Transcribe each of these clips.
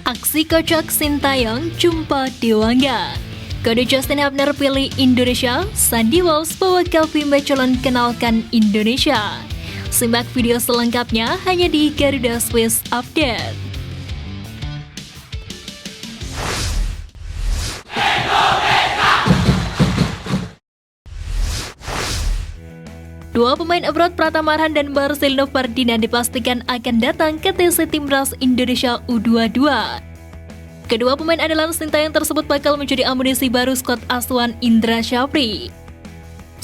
Aksi kocak Sintayong jumpa Dewangga. Kode Justin Hubner pilih Indonesia, Sandy Walsh bawa Calvin Bacolon kenalkan Indonesia. Simak video selengkapnya hanya di Garuda Swiss Update. Dua pemain abroad Pratama Arhan dan Marcelino Ferdinand dipastikan akan datang ke TC Timnas Indonesia U22. Kedua pemain andalan Sintayong tersebut bakal menjadi amunisi baru skuad asuhan Indra Syafri.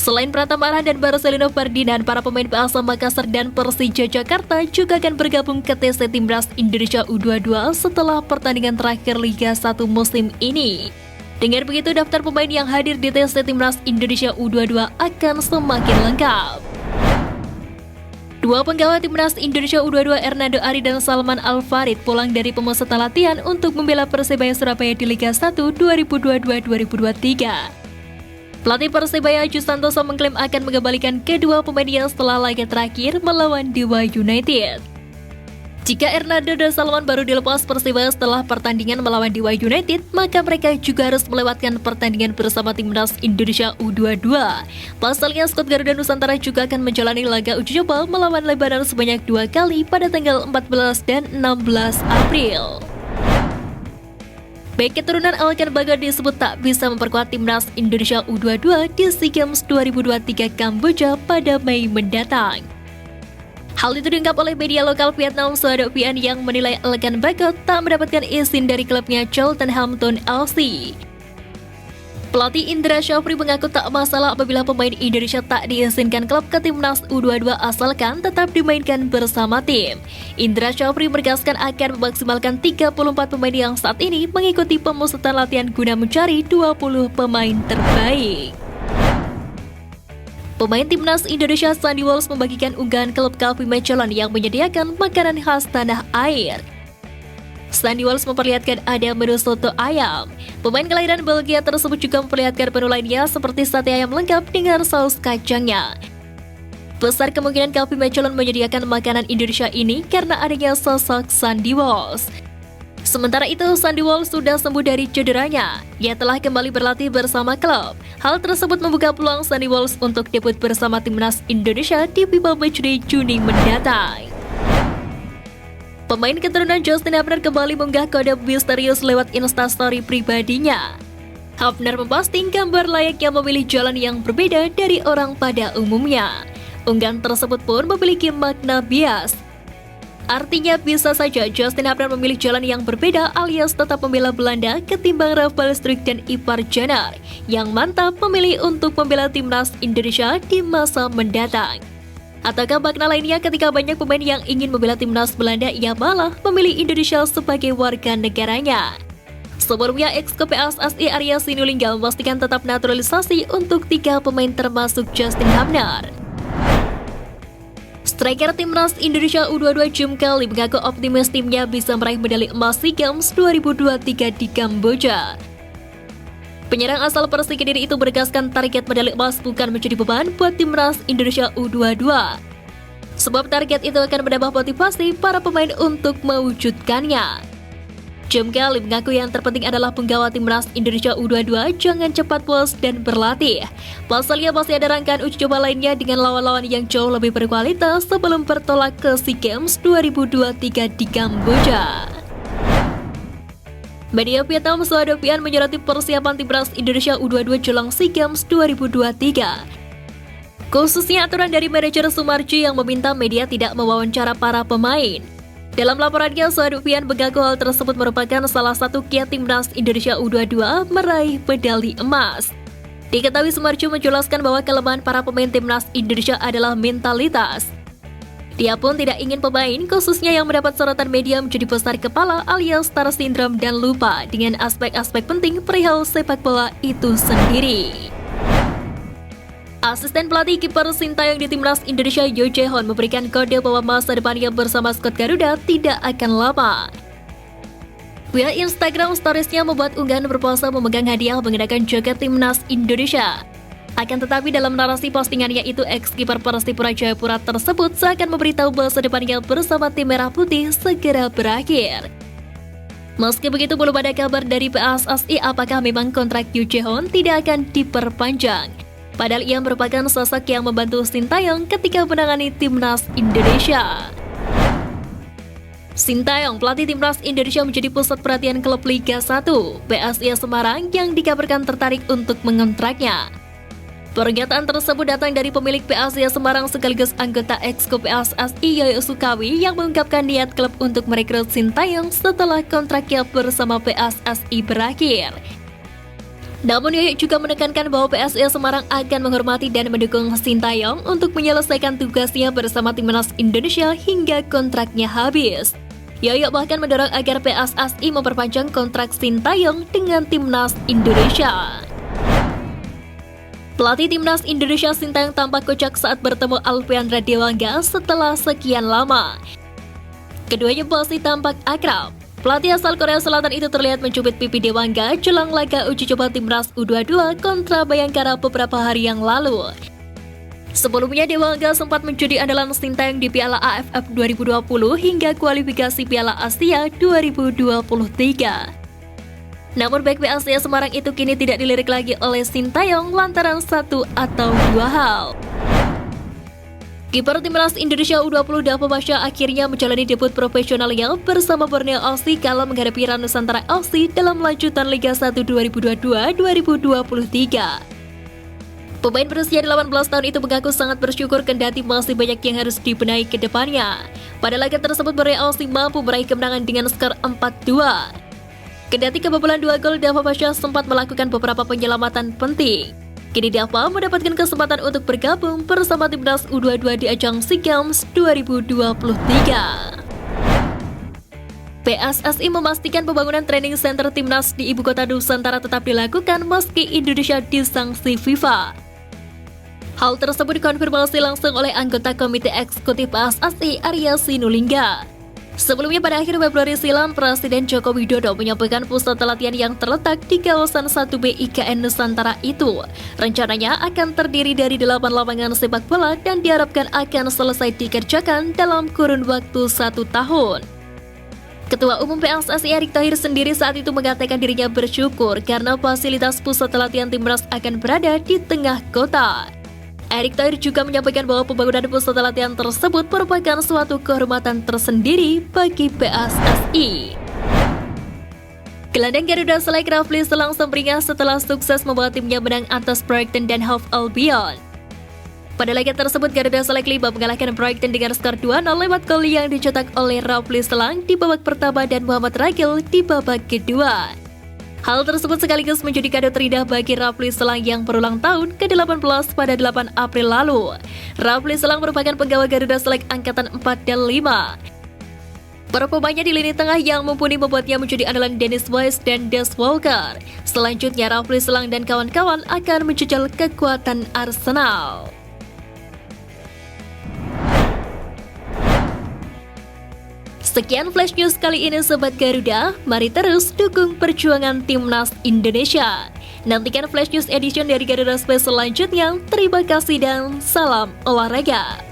Selain Pratama Arhan dan Marcelino Ferdinand, para pemain PASA Makassar dan Persija Jakarta juga akan bergabung ke TC Timnas Indonesia U22 setelah pertandingan terakhir Liga 1 musim ini. Dengan begitu, daftar pemain yang hadir di TC Timnas Indonesia U22 akan semakin lengkap. Dua penggawa Timnas Indonesia U22 Hernando Ari dan Salman Al-Farid pulang dari pemusatan latihan untuk membela Persebaya Surabaya di Liga 1 2022-2023. Pelatih Persebaya Aji Santoso mengklaim akan mengembalikan kedua pemainnya setelah laga terakhir melawan Dewa United. Jika Hernando dan Salman baru dilepas Persibaya setelah pertandingan melawan Dewa United, maka mereka juga harus melewatkan pertandingan bersama Timnas Indonesia U22. Pasalnya, skuad Garuda Nusantara juga akan menjalani laga uji coba melawan Lebanon sebanyak 2 kali pada tanggal 14 dan 16 April. Bek keturunan Alkan Bagot disebut tak bisa memperkuat Timnas Indonesia U22 di SEA Games 2023 Kamboja pada Mei mendatang. Hal itu diungkap oleh media lokal Vietnam Suado Vian yang menilai Alkan Bagot tak mendapatkan izin dari klubnya Charlton FC. Pelatih Indra Syafri mengaku tak masalah apabila pemain Indonesia tak diizinkan klub ke Timnas U22 asalkan tetap dimainkan bersama tim. Indra Syafri menegaskan akan memaksimalkan 34 pemain yang saat ini mengikuti pemusatan latihan guna mencari 20 pemain terbaik. Pemain Timnas Indonesia Sandy Walsh membagikan unggahan klub Calvin Bacolon yang menyediakan makanan khas tanah air. Sandy Walsh memperlihatkan ada menu soto ayam. Pemain kelahiran Belgia tersebut juga memperlihatkan menu lainnya seperti sate ayam lengkap dengan saus kacangnya. Besar kemungkinan Calvin Bacolon menyediakan makanan Indonesia ini karena adanya sosok Sandy Walsh. Sementara itu, Sandy Walsh sudah sembuh dari cederanya. Ia telah kembali berlatih bersama klub. Hal tersebut membuka peluang Sandy Walsh untuk debut bersama Timnas Indonesia di FIFA Matchday Juni mendatang. Pemain keturunan Justin Hubner kembali mengunggah kode misterius lewat instastory pribadinya. Hubner memposting gambar layaknya memilih jalan yang berbeda dari orang pada umumnya. Unggahan tersebut pun memiliki makna bias. Artinya bisa saja Justin Hubner memilih jalan yang berbeda alias tetap membela Belanda ketimbang Rafael Struijk dan Ipar Janner yang mantap memilih untuk membela Timnas Indonesia di masa mendatang. Ataukah makna lainnya ketika banyak pemain yang ingin membela Timnas Belanda ia malah memilih Indonesia sebagai warga negaranya. Sebelumnya, ex-PSSI Arya Sinulinga memastikan tetap naturalisasi untuk 3 pemain termasuk Justin Hubner. Striker Timnas Indonesia U22 Jim Kelly mengaku optimis timnya bisa meraih medali emas SEA Games 2023 di Kamboja. Penyerang asal Persik Kediri itu menegaskan target medali emas bukan menjadi beban buat Timnas Indonesia U22. Sebab target itu akan menambah motivasi para pemain untuk mewujudkannya. Jim Kelly mengaku yang terpenting adalah penggawa Timnas Indonesia U22 jangan cepat puas dan berlatih. Pasalnya masih ada rangkaian uji coba lainnya dengan lawan-lawan yang jauh lebih berkualitas sebelum bertolak ke SEA Games 2023 di Kamboja. Media Vietnam Suado Vian menyoroti persiapan Timnas Indonesia U22 jelang SEA Games 2023. Khususnya aturan dari manajer Sumarji yang meminta media tidak mewawancara para pemain. Dalam laporannya, Suado Vian mengaku hal tersebut merupakan salah satu kiat Timnas Indonesia U22 meraih medali emas. Diketahui Sumarjo menjelaskan bahwa kelemahan para pemain Timnas Indonesia adalah mentalitas. Dia pun tidak ingin pemain, khususnya yang mendapat sorotan media menjadi besar kepala alias star syndrome dan lupa dengan aspek-aspek penting perihal sepak bola itu sendiri. Asisten pelatih kiper Sintayong di Timnas Indonesia Yo Jae-hon memberikan kode bahwa masa depannya bersama skuad Garuda tidak akan lama. Via Instagram Stories-nya membuat unggahan berpose memegang hadiah mengenakan jaket Timnas Indonesia. Akan tetapi dalam narasi postingannya itu, ex-kiper Persipura Jayapura tersebut seakan memberitahu masa depannya bersama tim Merah Putih segera berakhir. Meski begitu, belum ada kabar dari PSSI apakah memang kontrak Yoo Jae-hoon tidak akan diperpanjang. Padahal ia merupakan sosok yang membantu Sintayong ketika menangani timnas Indonesia. Sintayong, pelatih timnas Indonesia, menjadi pusat perhatian klub Liga 1 PSIS Semarang yang dikabarkan tertarik untuk mengontraknya. Pernyataan tersebut datang dari pemilik PSIS Semarang sekaligus anggota Exco PSSI Yoyo Sukawi yang mengungkapkan niat klub untuk merekrut Sintayong setelah kontraknya bersama PSSI berakhir. Namun Yoyo juga menekankan bahwa PSIS Semarang akan menghormati dan mendukung Sintayong untuk menyelesaikan tugasnya bersama timnas Indonesia hingga kontraknya habis. Yoyo bahkan mendorong agar PSSI memperpanjang kontrak Sintayong dengan timnas Indonesia. Pelatih timnas Indonesia Sintayong tampak kocak saat bertemu Alfian Dewangga setelah sekian lama. Keduanya masih tampak akrab. Pelatih asal Korea Selatan itu terlihat mencubit pipi Dewangga jelang laga uji coba timnas U22 kontra Bayangkara beberapa hari yang lalu. Sebelumnya Dewangga sempat menjadi andalan Sintayong di Piala AFF 2020 hingga kualifikasi Piala Asia 2023. Namun bek PSIS Semarang itu kini tidak dilirik lagi oleh Sintayong lantaran satu atau dua hal. Kiper timnas Indonesia U20 Dava Basha akhirnya menjalani debut profesionalnya bersama Borneo FC kala menghadapi Nusantara FC dalam lanjutan Liga 1 2022-2023. Pemain berusia 18 tahun itu mengaku sangat bersyukur kendati masih banyak yang harus dibenahi ke depannya. Pada laga tersebut Borneo FC mampu meraih kemenangan dengan skor 4-2. Kendati kebobolan 2 gol, Dava Basha sempat melakukan beberapa penyelamatan penting. Kini Dava mendapatkan kesempatan untuk bergabung bersama timnas U22 di ajang SEA Games 2023. PSSI memastikan pembangunan training center timnas di ibu kota Nusantara tetap dilakukan meski Indonesia disanksi FIFA. Hal tersebut dikonfirmasi langsung oleh anggota Komite Eksekutif PSSI Arya Sinulinga. Sebelumnya pada akhir Februari silam, Presiden Joko Widodo menyampaikan pusat latihan yang terletak di kawasan 1B IKN Nusantara itu rencananya akan terdiri dari 8 lapangan sepak bola dan diharapkan akan selesai dikerjakan dalam kurun waktu 1 tahun. Ketua Umum PSSI Erick Thohir sendiri saat itu mengatakan dirinya bersyukur karena fasilitas pusat latihan timnas akan berada di tengah kota. Erick Thohir juga menyampaikan bahwa pembangunan pusat latihan tersebut merupakan suatu kehormatan tersendiri bagi PSSI. Gelandang Garuda Select Rafli Selang sumringah setelah sukses membawa timnya menang atas Brighton dan Hove Albion. Pada laga tersebut, Garuda Select 5 mengalahkan Brighton dengan skor 2-0 lewat gol yang dicetak oleh Rafli Selang di babak pertama dan Muhammad Ragil di babak kedua. Hal tersebut sekaligus menjadi kado terindah bagi Rafli Selang yang berulang tahun ke-18 pada 8 April lalu. Rafli Selang merupakan penggawa Garuda Select Angkatan 4 dan 5. Para pemainnya di lini tengah yang mumpuni membuatnya menjadi andalan Dennis Wise dan Des Walker. Selanjutnya Rafli Selang dan kawan-kawan akan menjejal kekuatan Arsenal. Sekian Flash News kali ini Sobat Garuda, mari terus dukung perjuangan timnas Indonesia. Nantikan Flash News Edition dari Garuda Space selanjutnya. Terima kasih dan salam olahraga.